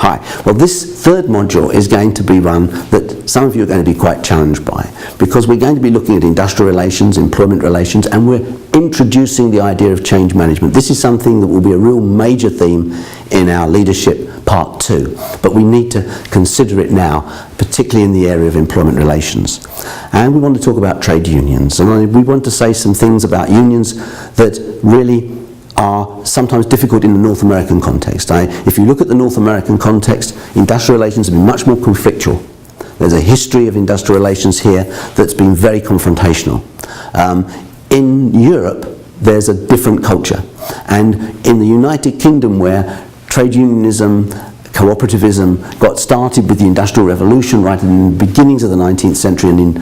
Hi. Well, this third module is going to be one that some of you are going to be quite challenged by, because we're going to be looking at industrial relations, employment relations, and we're introducing the idea of change management. This is something that will be a real major theme in our leadership part 2, but we need to consider it now, particularly in the area of employment relations. And we want to talk about trade unions, and we want to say some things about unions that really are sometimes difficult in the North American context. If you look at the North American context, industrial relations have been much more conflictual. There's a history of industrial relations here that's been very confrontational. In Europe, there's a different culture. And in the United Kingdom, where trade unionism, cooperativism got started with the Industrial Revolution right in the beginnings of the 19th century, and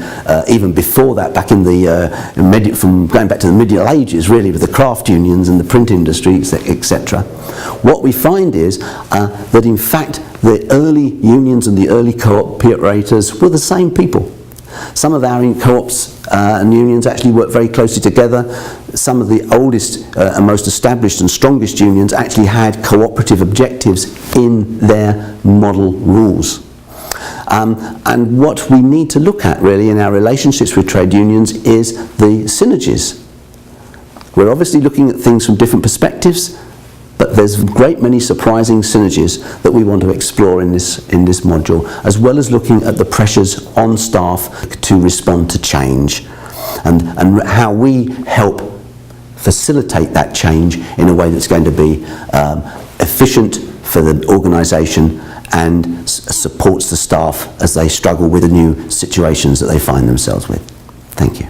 even before that, back in the from going back to the Middle Ages, really, with the craft unions and the print industry, etc. What we find is that in fact the early unions and the early cooperators were the same people. Some of our co-ops and unions actually work very closely together. Some of the oldest and most established and strongest unions actually had cooperative objectives in their model rules. And what we need to look at really in our relationships with trade unions is the synergies. We're obviously looking at things from different perspectives, but there's a great many surprising synergies that we want to explore in this module, as well as looking at the pressures on staff to respond to change, and how we help facilitate that change in a way that's going to be efficient for the organisation and supports the staff as they struggle with the new situations that they find themselves with. Thank you.